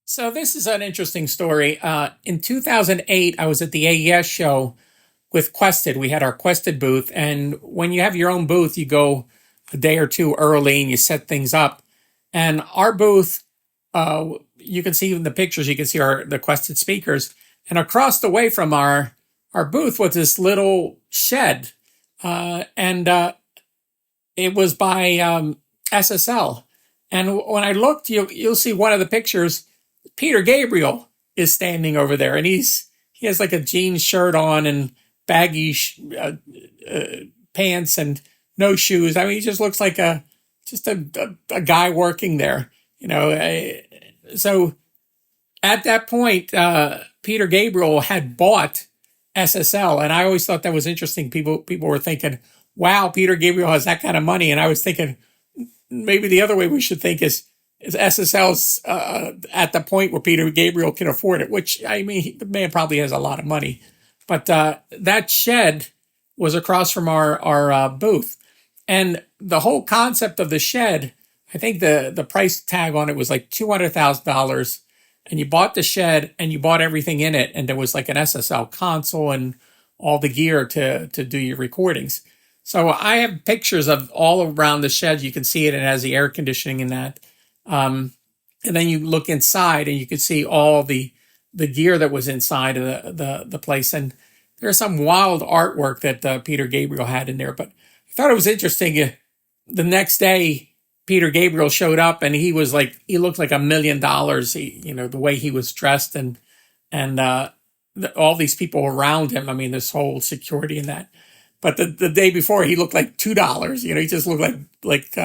So this is an interesting story. In 2008, I was at the AES show with Quested. We had our Quested booth, and when you have your own booth, you go a day or two early and you set things up. And our booth, you can see in the pictures, you can see the Quested speakers, and across the way from our booth was this little shed, and it was by SSL. And when I looked, you'll see one of the pictures. Peter Gabriel is standing over there, and he has like a jeans shirt on and baggy pants and no shoes. I mean, he just looks like a guy working there, you know. So at that point, Peter Gabriel had bought SSL, and I always thought that was interesting. People were thinking, "Wow, Peter Gabriel has that kind of money," and I was thinking maybe the other way we should think is SSL's at the point where Peter Gabriel can afford it, which, I mean, the man probably has a lot of money. But that shed was across from our booth. And the whole concept of the shed, I think the price tag on it was like $200,000. And you bought the shed and you bought everything in it. And there was like an SSL console and all the gear to do your recordings. So I have pictures of all around the shed. You can see it. It has the air conditioning in that. And then you look inside and you can see all the gear that was inside of the place. And there's some wild artwork that Peter Gabriel had in there. But I thought it was interesting. The next day, Peter Gabriel showed up and he looked like $1 million. The way he was dressed and all these people around him. I mean, this whole security and that. But the day before, he looked like $2. He just looked like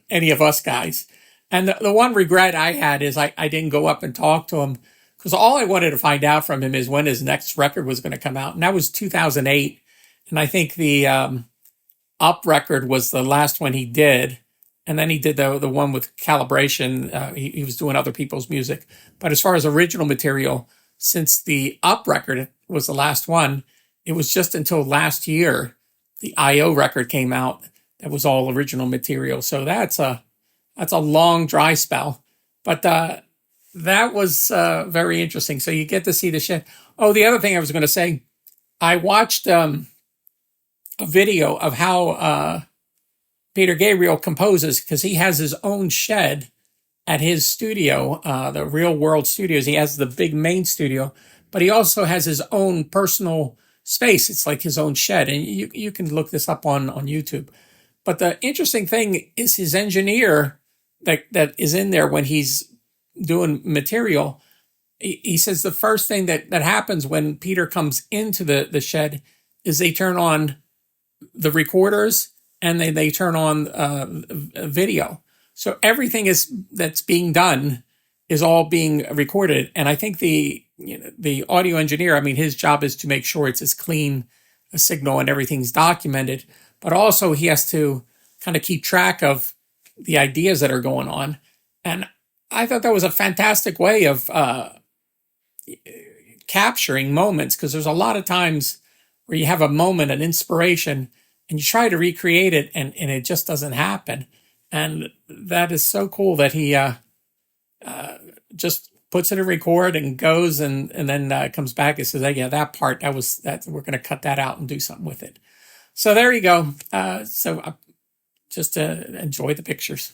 any of us guys. And the one regret I had is I didn't go up and talk to him, because all I wanted to find out from him is when his next record was going to come out. And that was 2008. And I think the Up record was the last one he did. And then he did the one with Calibration. He was doing other people's music. But as far as original material, since the Up record was the last one, it was just until last year the I.O. record came out. That was all original material. So that's a long dry spell. But that was very interesting. So you get to see the shed. Oh, the other thing I was going to say, I watched a video of how Peter Gabriel composes, because he has his own shed at his studio, the Real World Studios. He has the big main studio, but he also has his own personal space. It's like his own shed. And you can look this up on YouTube. But the interesting thing is his engineer that is in there when he's doing material. He says the first thing that happens when Peter comes into the shed is they turn on the recorders and they turn on video. So everything that's being done is all being recorded. And I think the audio engineer, I mean, his job is to make sure it's as clean a signal and everything's documented, but also he has to kind of keep track of the ideas that are going on. And I thought that was a fantastic way of capturing moments, because there's a lot of times where you have a moment, an inspiration, and you try to recreate it and it just doesn't happen. And that is so cool that he just puts it in record and goes and then comes back and says, "Hey, yeah, that part, we're going to cut that out and do something with it." So there you go. So just enjoy the pictures.